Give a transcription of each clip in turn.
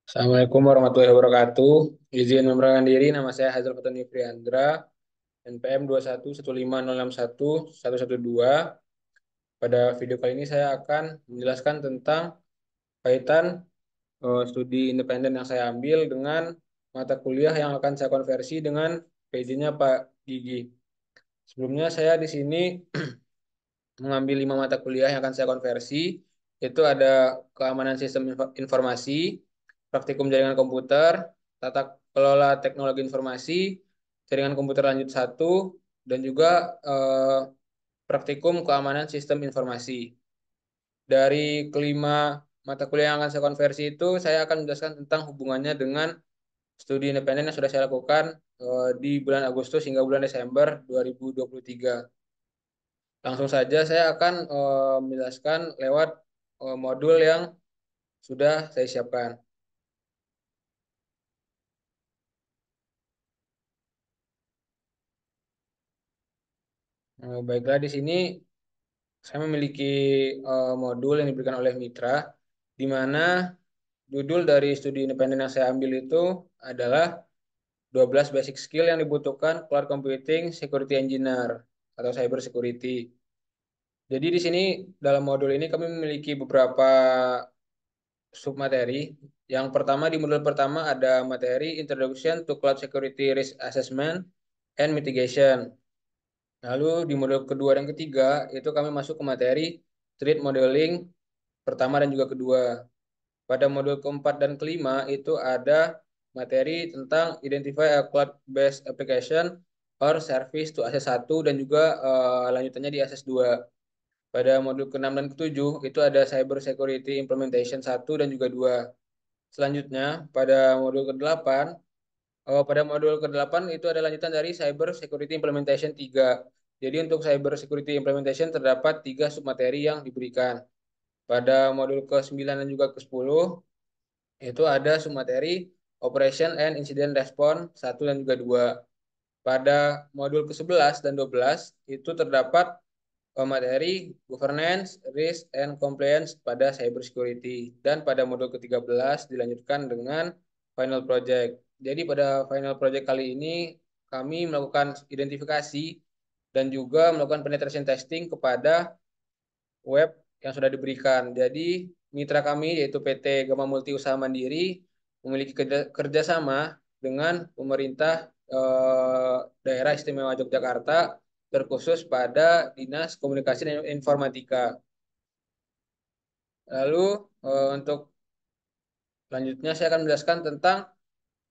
Assalamualaikum warahmatullahi wabarakatuh. Izin memperkenalkan diri, nama saya Hazal Fatani Friandra, NPM 21150611112. Pada video kali ini saya akan menjelaskan tentang kaitan studi independen yang saya ambil dengan mata kuliah yang akan saya konversi dengan PJ-nya Pak Gigi. Sebelumnya saya di sini mengambil 5 mata kuliah yang akan saya konversi. Itu ada keamanan sistem informasi, praktikum jaringan komputer, tata kelola teknologi informasi, jaringan komputer lanjut satu, dan juga praktikum keamanan sistem informasi. Dari kelima mata kuliah yang akan saya konversi itu, saya akan menjelaskan tentang hubungannya dengan studi independen yang sudah saya lakukan di bulan Agustus hingga bulan Desember 2023. Langsung saja saya akan menjelaskan lewat modul yang sudah saya siapkan. Baiklah, di sini saya memiliki modul yang diberikan oleh Mitra, di mana judul dari studi independen yang saya ambil itu adalah 12 basic skill yang dibutuhkan cloud computing security engineer atau cyber security. Jadi di sini dalam modul ini kami memiliki beberapa submateri. Yang pertama di modul pertama ada materi Introduction to Cloud Security Risk Assessment and Mitigation. Lalu di modul kedua dan ketiga itu kami masuk ke materi Threat Modeling pertama dan juga kedua. Pada modul keempat dan kelima itu ada materi tentang Identify a Cloud-based Application or Service to Access 1 dan juga lanjutannya di Access 2. Pada modul ke-6 dan ke-7 itu ada Cyber Security Implementation 1 dan juga 2. Selanjutnya pada modul ke-8 itu ada lanjutan dari Cyber Security Implementation 3. Jadi untuk Cyber Security Implementation terdapat 3 submateri yang diberikan. Pada modul ke-9 dan juga ke-10 itu ada submateri Operation and Incident Response 1 dan juga 2. Pada modul ke-11 dan 12 itu terdapat materi Governance, Risk, and Compliance pada Cyber Security. Dan pada modul ke-13 dilanjutkan dengan Final Project. Jadi pada Final Project kali ini kami melakukan identifikasi dan juga melakukan penetration testing kepada web yang sudah diberikan. Jadi mitra kami yaitu PT Gama Multi Usaha Mandiri memiliki kerjasama dengan pemerintah daerah istimewa Yogyakarta terkhusus pada Dinas Komunikasi dan Informatika. Lalu untuk selanjutnya saya akan menjelaskan tentang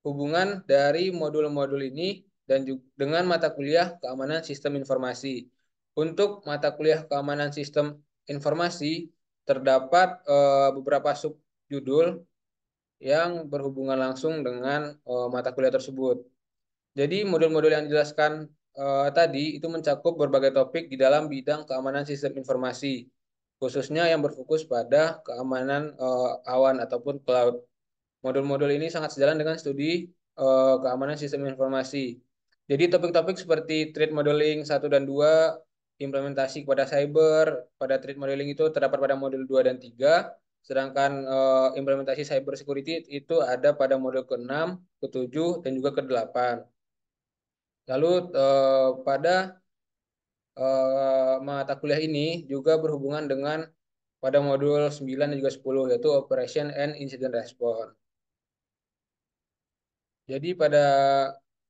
hubungan dari modul-modul ini dan juga dengan mata kuliah keamanan sistem informasi. Untuk mata kuliah keamanan sistem informasi terdapat beberapa subjudul yang berhubungan langsung dengan mata kuliah tersebut. Jadi modul-modul yang dijelaskan tadi itu mencakup berbagai topik di dalam bidang keamanan sistem informasi, khususnya yang berfokus pada keamanan awan ataupun cloud. Modul-modul ini sangat sejalan dengan studi keamanan sistem informasi. Jadi topik-topik seperti threat modeling 1 dan 2, implementasi kepada cyber, pada threat modeling itu terdapat pada modul 2 dan 3, sedangkan implementasi cyber security itu ada pada modul ke-6, ke-7, dan juga ke-8. Lalu pada mata kuliah ini juga berhubungan dengan pada modul 9 dan juga 10 yaitu Operation and Incident Response. Jadi pada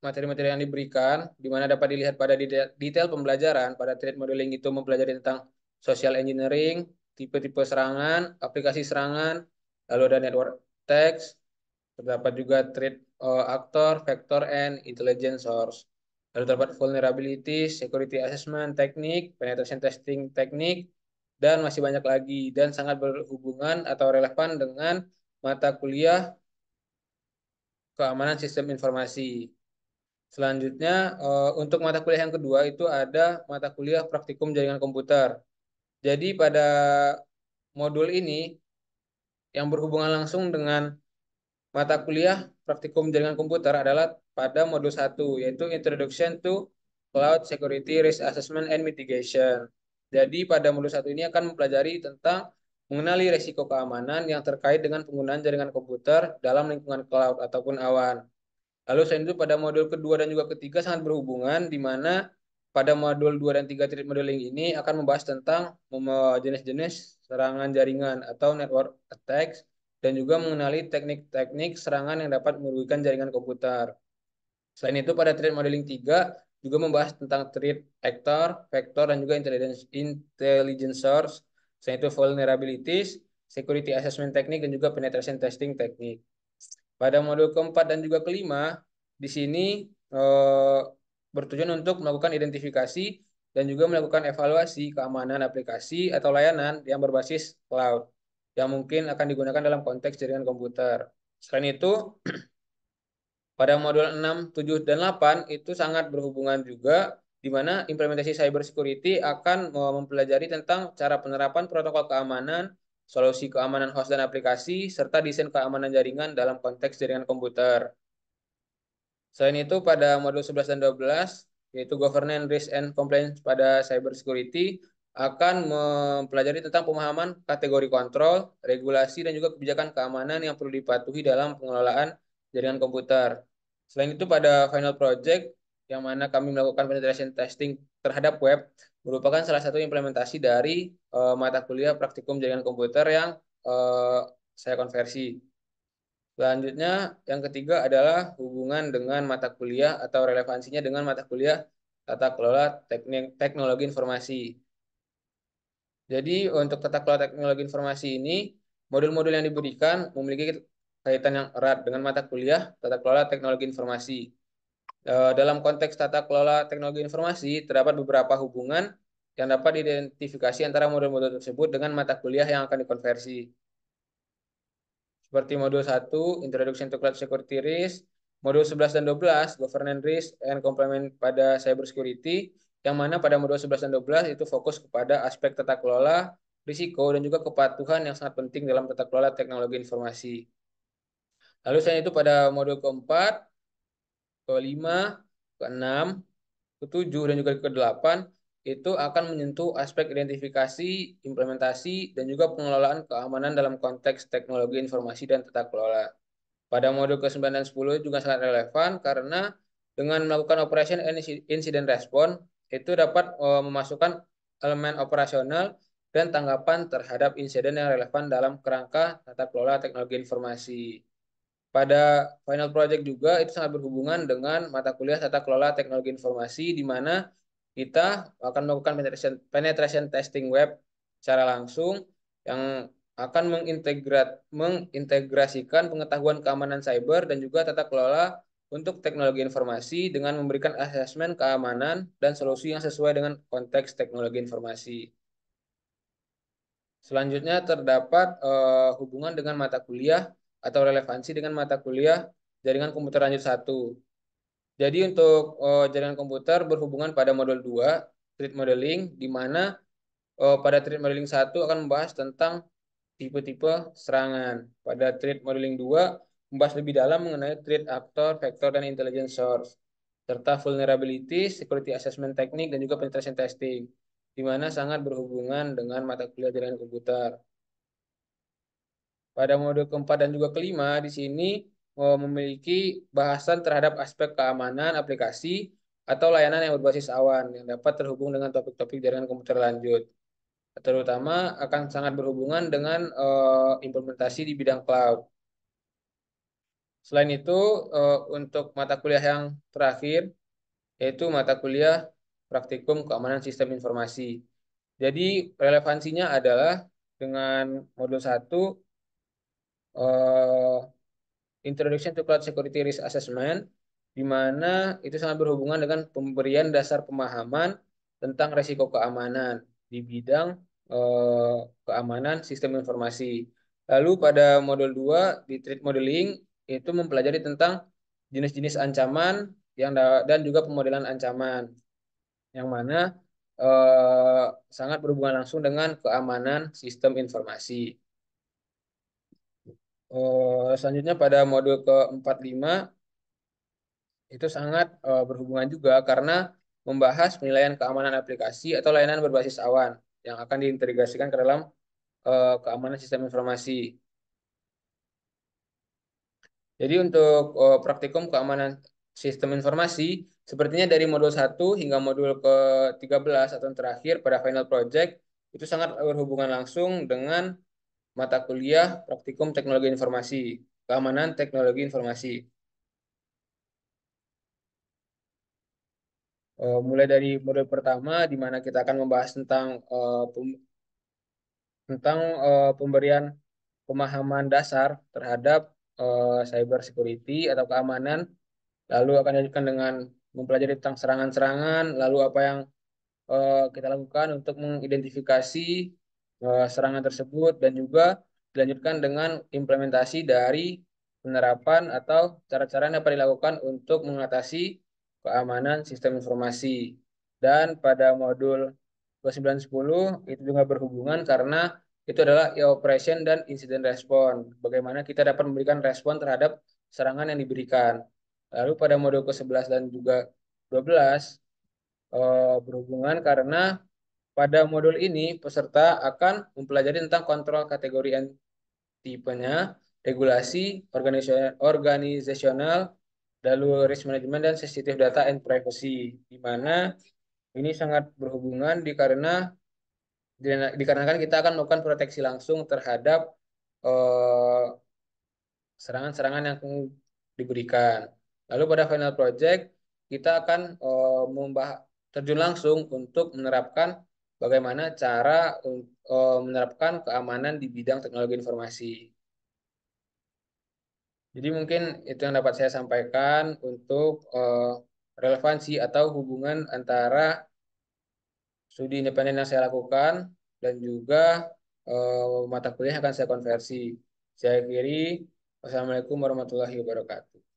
materi-materi yang diberikan, di mana dapat dilihat pada detail pembelajaran, pada threat modeling itu mempelajari tentang social engineering, tipe-tipe serangan, aplikasi serangan, lalu ada network attacks, terdapat juga threat actor, vector, and intelligence source. Lalu terdapat vulnerability, security assessment teknik, penetration testing teknik, dan masih banyak lagi. Dan sangat berhubungan atau relevan dengan mata kuliah keamanan sistem informasi. Selanjutnya, untuk mata kuliah yang kedua itu ada mata kuliah praktikum jaringan komputer. Jadi pada modul ini yang berhubungan langsung dengan mata kuliah praktikum jaringan komputer adalah pada modul 1, yaitu Introduction to Cloud Security Risk Assessment and Mitigation. Jadi pada modul 1 ini akan mempelajari tentang mengenali risiko keamanan yang terkait dengan penggunaan jaringan komputer dalam lingkungan cloud ataupun awan. Lalu selain itu pada modul kedua dan juga ketiga sangat berhubungan, di mana pada modul 2 dan 3 threat modeling ini akan membahas tentang jenis-jenis serangan jaringan atau network attacks dan juga mengenali teknik-teknik serangan yang dapat merugikan jaringan komputer. Selain itu pada threat modeling 3 juga membahas tentang threat actor, vector, dan juga intelligence source. Selain itu vulnerabilities, security assessment teknik, dan juga penetration testing teknik. Pada modul keempat dan juga kelima, di sini eh, bertujuan untuk melakukan identifikasi dan juga melakukan evaluasi keamanan aplikasi atau layanan yang berbasis cloud yang mungkin akan digunakan dalam konteks jaringan komputer. Selain itu, pada modul 6, 7, dan 8 itu sangat berhubungan juga di mana implementasi cyber security akan mempelajari tentang cara penerapan protokol keamanan, solusi keamanan host dan aplikasi, serta desain keamanan jaringan dalam konteks jaringan komputer. Selain itu, pada modul 11 dan 12, yaitu Governance, Risk, and Compliance pada Cyber Security, akan mempelajari tentang pemahaman kategori kontrol, regulasi, dan juga kebijakan keamanan yang perlu dipatuhi dalam pengelolaan jaringan komputer. Selain itu, pada final project, yang mana kami melakukan penetration testing terhadap web, merupakan salah satu implementasi dari mata kuliah praktikum jaringan komputer yang eh, saya konversi. Selanjutnya, yang ketiga adalah hubungan dengan mata kuliah atau relevansinya dengan mata kuliah tata kelola teknologi informasi. Jadi, untuk tata kelola teknologi informasi ini, modul-modul yang diberikan memiliki kaitan yang erat dengan mata kuliah tata kelola teknologi informasi. Dalam konteks tata kelola teknologi informasi, terdapat beberapa hubungan yang dapat diidentifikasi antara modul-modul tersebut dengan mata kuliah yang akan dikonversi. Seperti modul 1, Introduction to Cloud Security Risk, modul 11 dan 12, Governance Risk and Complement pada Cyber Security, yang mana pada modul 11 dan 12 itu fokus kepada aspek tata kelola, risiko, dan juga kepatuhan yang sangat penting dalam tata kelola teknologi informasi. Lalu selain itu pada modul keempat, kelima, keenam, ketujuh, dan juga ke-8 itu akan menyentuh aspek identifikasi, implementasi, dan juga pengelolaan keamanan dalam konteks teknologi informasi dan tata kelola. Pada modul ke-9 dan 10 juga sangat relevan karena dengan melakukan operation and incident response itu dapat memasukkan elemen operasional dan tanggapan terhadap insiden yang relevan dalam kerangka tata kelola teknologi informasi. Pada final project juga itu sangat berhubungan dengan mata kuliah tata kelola teknologi informasi di mana kita akan melakukan penetration testing web secara langsung yang akan mengintegrasikan pengetahuan keamanan cyber dan juga tata kelola untuk teknologi informasi dengan memberikan asesmen keamanan dan solusi yang sesuai dengan konteks teknologi informasi. Selanjutnya terdapat hubungan dengan mata kuliah atau relevansi dengan mata kuliah jaringan komputer lanjut 1. Jadi untuk jaringan komputer berhubungan pada modul 2, threat modeling, di mana pada threat modeling 1 akan membahas tentang tipe-tipe serangan. Pada threat modeling 2 membahas lebih dalam mengenai threat actor, vector, dan intelligence source, serta vulnerability, security assessment teknik, dan juga penetration testing, di mana sangat berhubungan dengan mata kuliah jaringan komputer. Pada modul keempat dan juga kelima, di sini memiliki bahasan terhadap aspek keamanan aplikasi atau layanan yang berbasis awan yang dapat terhubung dengan topik-topik jaringan komputer lanjut. Terutama akan sangat berhubungan dengan implementasi di bidang cloud. Selain itu, untuk mata kuliah yang terakhir, yaitu mata kuliah praktikum keamanan sistem informasi. Jadi relevansinya adalah dengan modul 1, Introduction to Cloud Security Risk Assessment, di mana itu sangat berhubungan dengan pemberian dasar pemahaman tentang risiko keamanan di bidang eh, keamanan sistem informasi. Lalu pada modul 2 di Threat Modeling itu mempelajari tentang jenis-jenis ancaman dan juga pemodelan ancaman yang mana eh, sangat berhubungan langsung dengan keamanan sistem informasi. Selanjutnya pada modul ke-45 itu sangat berhubungan juga karena membahas penilaian keamanan aplikasi atau layanan berbasis awan yang akan diintegrasikan ke dalam keamanan sistem informasi. Jadi untuk praktikum keamanan sistem informasi, sepertinya dari modul 1 hingga modul ke-13 atau yang terakhir pada final project, itu sangat berhubungan langsung dengan mata kuliah praktikum teknologi informasi, keamanan teknologi informasi. Mulai dari modul pertama, di mana kita akan membahas tentang pemberian pemahaman dasar terhadap cyber security atau keamanan. Lalu akan dilanjutkan dengan mempelajari tentang serangan-serangan, lalu apa yang kita lakukan untuk mengidentifikasi serangan tersebut, dan juga dilanjutkan dengan implementasi dari penerapan atau cara-cara yang dapat dilakukan untuk mengatasi keamanan sistem informasi. Dan pada modul ke-9 10 itu juga berhubungan karena itu adalah e-operation dan incident response. Bagaimana kita dapat memberikan respon terhadap serangan yang diberikan. Lalu pada modul ke-11 dan juga 12 berhubungan karena pada modul ini peserta akan mempelajari tentang kontrol kategori yang tipenya, regulasi, organisasional, lalu risk management dan sensitive data and privacy, di mana ini sangat berhubungan dikarenakan kita akan melakukan proteksi langsung terhadap eh, serangan-serangan yang diberikan. Lalu pada final project kita akan terjun langsung untuk menerapkan bagaimana cara menerapkan keamanan di bidang teknologi informasi. Jadi mungkin itu yang dapat saya sampaikan untuk relevansi atau hubungan antara studi independen yang saya lakukan dan juga mata kuliah yang akan saya konversi. Saya akhiri. Wassalamualaikum warahmatullahi wabarakatuh.